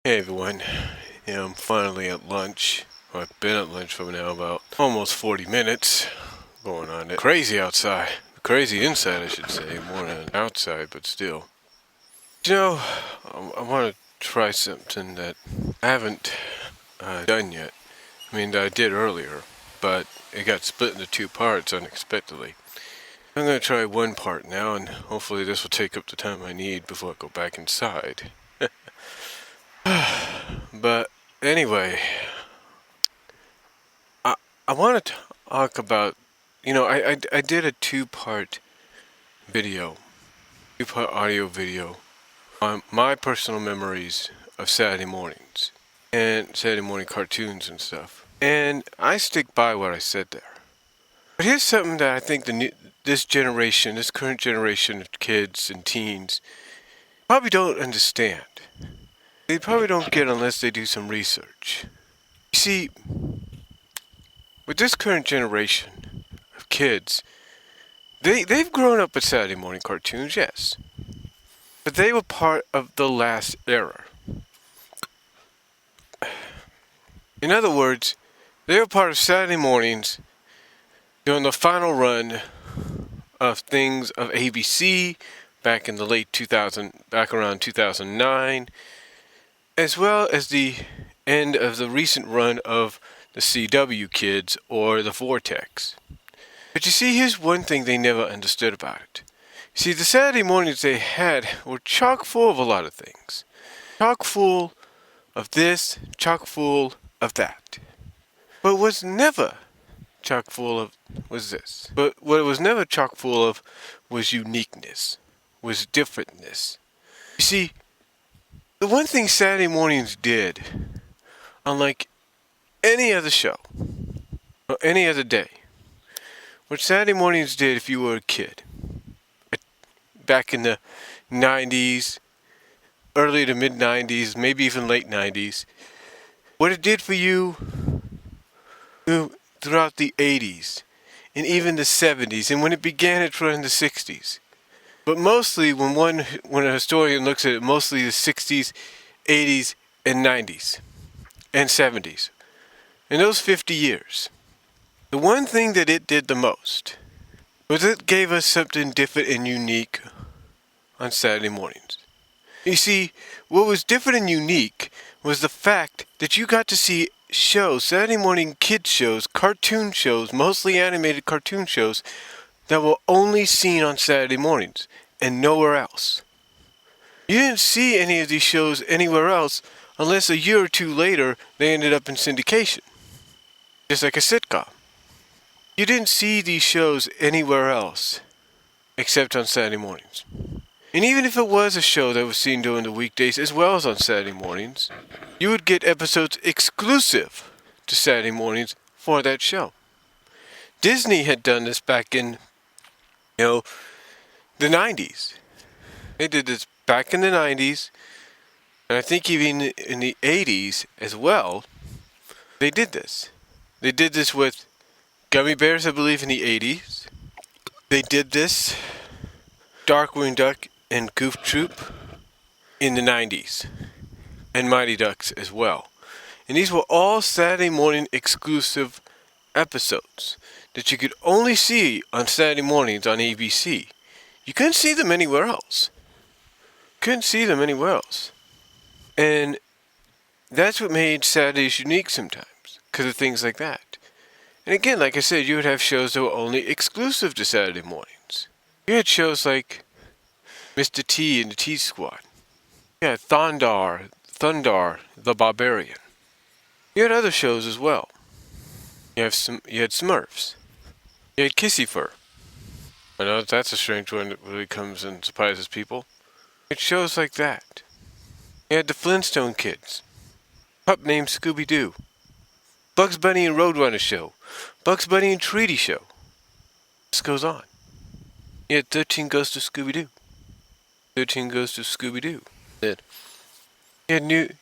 Hey everyone, I'm finally at lunch. Well, I've been at lunch for now about almost 40 minutes. Going on it. Crazy outside. Crazy inside, I should say, more than outside, but still. You know, I want to try something that I haven't done yet. I mean, I did earlier, but it got split into two parts unexpectedly. I'm going to try one part now, and hopefully this will take up the time I need before I go back inside. But anyway, I want to talk about, I did a video, two-part audio video on my personal memories of Saturday mornings and Saturday morning cartoons and stuff. And I stick by what I said there. But here's something that I think this current generation of kids and teens probably don't understand. They probably don't get unless they do some research. You see, with this current generation of kids, they've grown up with Saturday morning cartoons, yes. But they were part of the last era. In other words, they were part of Saturday mornings during the final run of things of ABC back in the late 2000, back around 2009, as well as the end of the recent run of the CW Kids or the Vortex. But you see, here's one thing they never understood about it. See, the Saturday mornings they had were chock full of a lot of things. Chock full of this, chock full of that. But was never chock full of was this. But what it was never chock full of was uniqueness, was differentness. You see, the one thing Saturday mornings did, unlike any other show, or any other day, what Saturday mornings did if you were a kid, back in the 90s, early to mid 90s, maybe even late 90s, what it did for you throughout the 80s and even the 70s, and when it began its run in the 60s. But mostly, when a historian looks at it, mostly the 60s, 80s, and 90s, and 70s. In those 50 years, the one thing that it did the most was it gave us something different and unique on Saturday mornings. You see, what was different and unique was the fact that you got to see shows, Saturday morning kids shows, cartoon shows, mostly animated cartoon shows, that were only seen on Saturday mornings and nowhere else. You didn't see any of these shows anywhere else unless a year or two later they ended up in syndication, just like a sitcom. You didn't see these shows anywhere else except on Saturday mornings. And even if it was a show that was seen during the weekdays as well as on Saturday mornings, you would get episodes exclusive to Saturday mornings for that show. Disney had done this back in, the 90s. They did this back in the 90s, and I think even in the 80s as well, they did this. They did this with Gummy Bears, I believe, in the 80s. They did this, Darkwing Duck and Goof Troop, in the 90s, and Mighty Ducks as well. And these were all Saturday morning exclusive episodes that you could only see on Saturday mornings on ABC. You couldn't see them anywhere else. And that's what made Saturdays unique sometimes, because of things like that. And again, like I said, you would have shows that were only exclusive to Saturday mornings. You had shows like Mr. T and the T Squad. You had Thundar the Barbarian. You had other shows as well. You had Smurfs. You had Kissy Fur. I know that's a strange one that really comes and surprises people. You had shows like that. You had the Flintstone Kids. Pup named Scooby-Doo. Bugs Bunny and Roadrunner Show. Bugs Bunny and Treaty Show. This goes on. You had 13 Ghosts of Scooby-Doo. 13 Ghosts of Scooby-Doo. You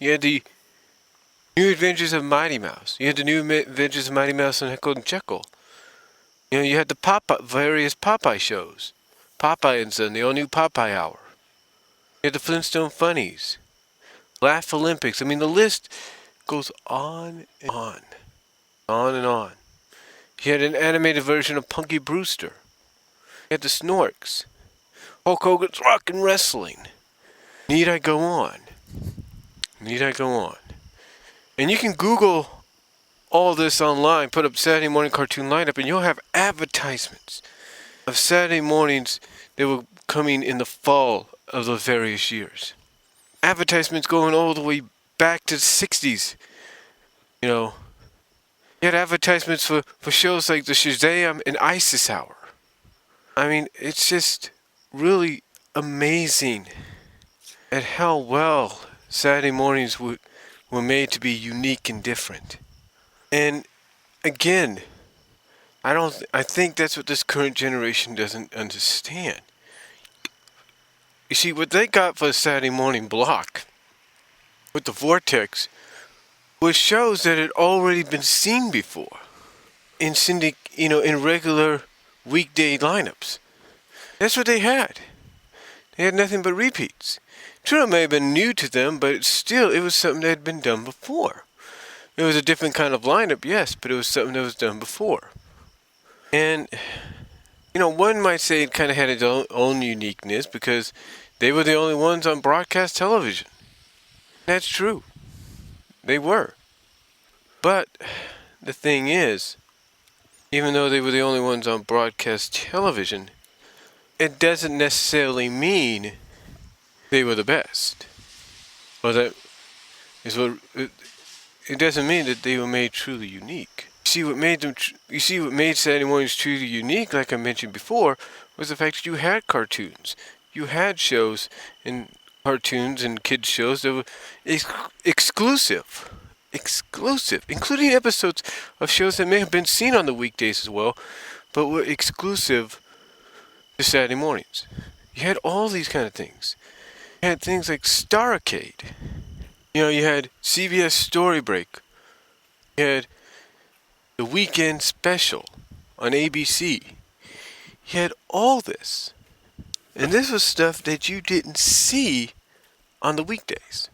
had the New Adventures of Mighty Mouse. You had the New Adventures of Mighty Mouse and Heckle and Jekyll. You had the various Popeye shows. Popeye and Son, the all-new Popeye Hour. You had the Flintstone Funnies. Laugh Olympics. I mean, the list goes on and on. On and on. He had an animated version of Punky Brewster. He had the Snorks. Hulk Hogan's Rock and Wrestling. Need I go on? Need I go on? And you can Google all this online, put up Saturday morning cartoon lineup, and you'll have advertisements of Saturday mornings that were coming in the fall of those various years. Advertisements going all the way back to the 60s. You know, you had advertisements for shows like the Shazam and ISIS Hour. I mean, it's just really amazing at how well Saturday mornings were made to be unique and different. And again, I think that's what this current generation doesn't understand. You see, what they got for a Saturday morning block with the Vortex was shows that had already been seen before in in regular weekday lineups. That's what they had. They had nothing but repeats. True, it may have been new to them, but still, it was something that had been done before. It was a different kind of lineup, yes, but it was something that was done before. And, one might say it kind of had its own uniqueness because they were the only ones on broadcast television. That's true. They were. But the thing is, even though they were the only ones on broadcast television, it doesn't necessarily mean they were the best. Well, that is what it doesn't mean that they were made truly unique. You see what made Saturday mornings truly unique, like I mentioned before, was the fact that you had cartoons. You had shows and cartoons and kids shows that were exclusive, including episodes of shows that may have been seen on the weekdays as well, but were exclusive to Saturday mornings. You had all these kind of things. You had things like Starrcade. You had CBS Story Break. You had the Weekend Special on ABC. You had all this. And this was stuff that you didn't see on the weekdays.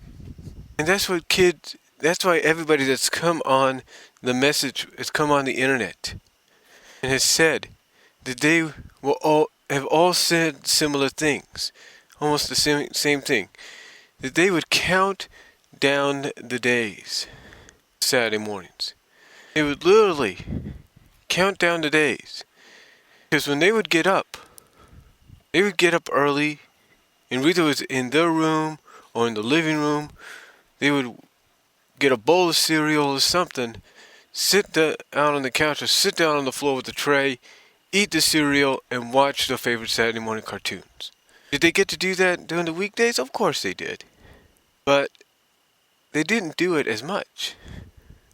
And that's why everybody that's come on the message, has come on the internet and has said that they have all said similar things. Almost the same thing. That they would count down the days, Saturday mornings. They would literally count down the days. Because when they would get up early, and whether it was in their room or in the living room, they would get a bowl of cereal or something, sit out on the couch or sit down on the floor with the tray, eat the cereal, and watch their favorite Saturday morning cartoons. Did they get to do that during the weekdays? Of course they did. But they didn't do it as much.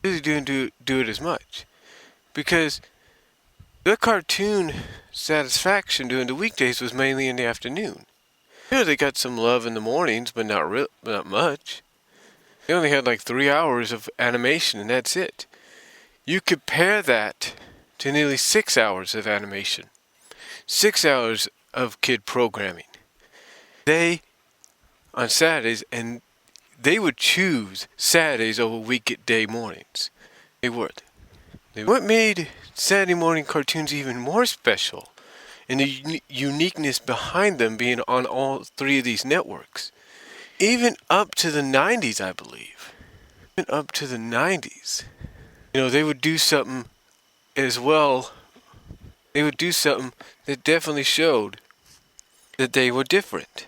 They didn't do it as much. Because their cartoon satisfaction during the weekdays was mainly in the afternoon. They got some love in the mornings, but not much. They only had like 3 hours of animation, and that's it. You compare that to nearly 6 hours of animation. 6 hours of kid programming. On Saturdays, and they would choose Saturdays over weekday mornings. They would. What made Saturday morning cartoons even more special, and the uniqueness behind them being on all three of these networks, even up to the 90s, I believe. Even up to the 90s. They would do something as well. They would do something that definitely showed that they were different.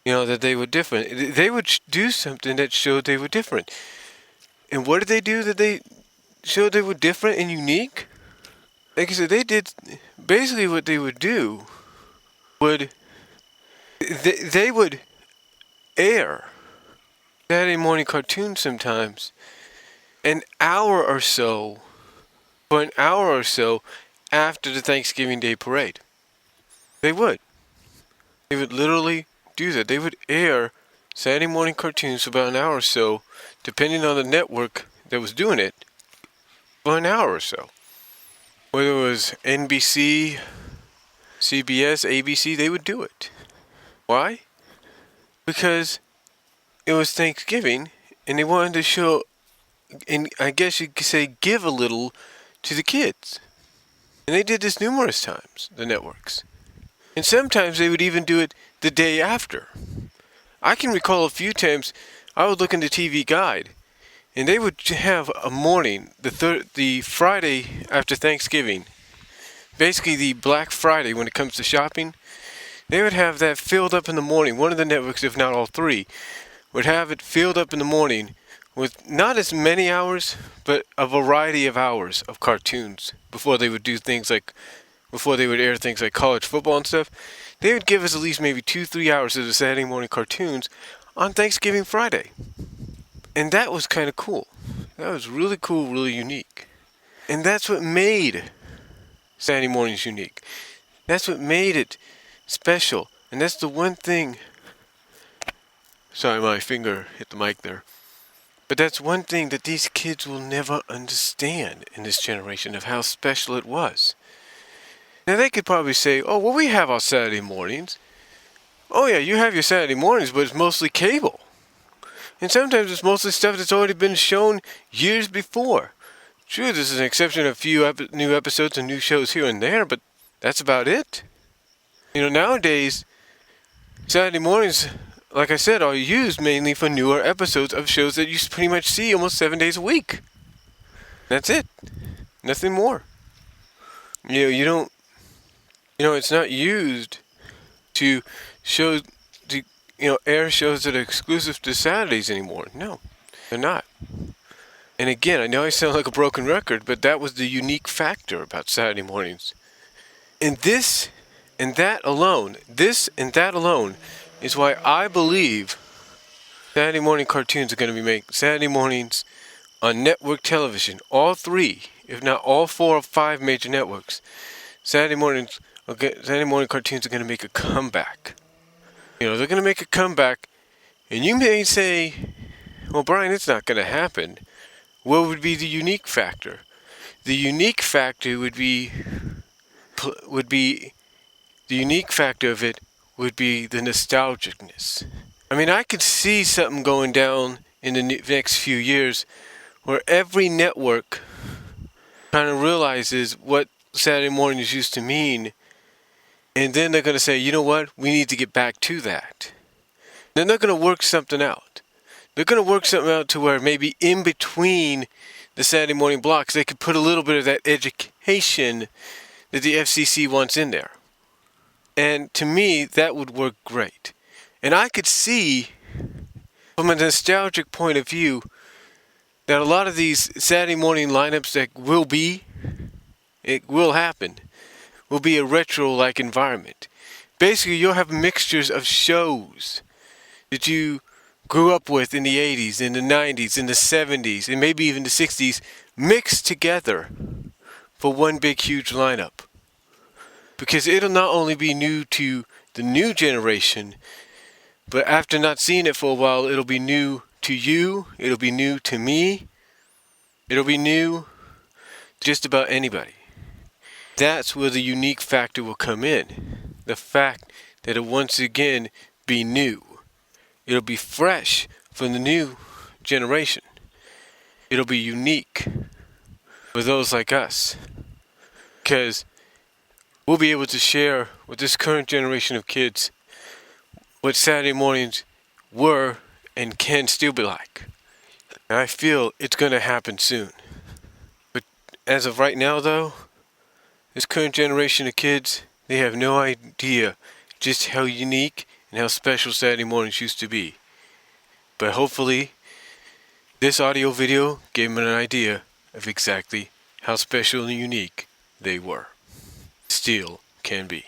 That they were different. They would do something that showed they were different. And what did they do that they showed they were different and unique? Like I said, they did basically what they would do they would air Saturday morning cartoons sometimes for an hour or so after the Thanksgiving Day parade. They would literally do that. They would air Saturday morning cartoons for about an hour or so, depending on the network that was doing it, for an hour or so. Whether it was NBC, CBS, ABC, they would do it. Why? Because it was Thanksgiving, and they wanted to show, and I guess you could say give a little to the kids. And they did this numerous times, the networks. And sometimes they would even do it the day after. I can recall a few times I would look in the TV guide, and they would have a morning, the Friday after Thanksgiving, basically the Black Friday when it comes to shopping. They would have that filled up in the morning. One of the networks, if not all three, would have it filled up in the morning with not as many hours, but a variety of hours of cartoons before they would air things like college football and stuff. They would give us at least maybe 2-3 hours of the Saturday morning cartoons on Thanksgiving Friday. And that was kind of cool. That was really cool, really unique. And that's what made Saturday mornings unique. That's what made it special. And that's the one thing. Sorry, my finger hit the mic there. But that's one thing that these kids will never understand in this generation of how special it was. Now they could probably say, oh, well, we have our Saturday mornings. Oh yeah, you have your Saturday mornings, but it's mostly cable. And sometimes it's mostly stuff that's already been shown years before. Sure, this is an exception of a few new episodes and new shows here and there, but that's about it. Nowadays, Saturday mornings, like I said, are used mainly for newer episodes of shows that you pretty much see almost 7 days a week. That's it. Nothing more. It's not used to air shows that are exclusive to Saturdays anymore. No, they're not. And again, I know I sound like a broken record, but that was the unique factor about Saturday mornings. And this and that alone is why I believe Saturday morning cartoons are going to be made Saturday mornings on network television. All three, if not all 4 or 5 major networks. Saturday morning cartoons are going to make a comeback. They're going to make a comeback, and you may say, well, Brian, it's not going to happen. What would be the unique factor? The unique factor would be the unique factor of it would be the nostalgicness. I mean, I could see something going down in the next few years where every network kind of realizes what Saturday mornings used to mean, and then they're going to say, you know what, we need to get back to that. Then they're going to work something out. They're going to work something out to where maybe in between the Saturday morning blocks, they could put a little bit of that education that the FCC wants in there. And to me, that would work great. And I could see, from a nostalgic point of view, that a lot of these Saturday morning lineups that will happen, will be a retro-like environment. Basically, you'll have mixtures of shows that you grew up with in the 80s, in the 90s, in the 70s, and maybe even the 60s, mixed together for one big, huge lineup. Because it'll not only be new to the new generation, but after not seeing it for a while, it'll be new to you, it'll be new to me, it'll be new to just about anybody. That's where the unique factor will come in. The fact that it'll once again be new. It'll be fresh for the new generation. It'll be unique for those like us. Because we'll be able to share with this current generation of kids what Saturday mornings were and can still be like. And I feel it's going to happen soon. But as of right now, though, this current generation of kids, they have no idea just how unique and how special Saturday mornings used to be. But hopefully, this audio video gave them an idea of exactly how special and unique they were. Still can be.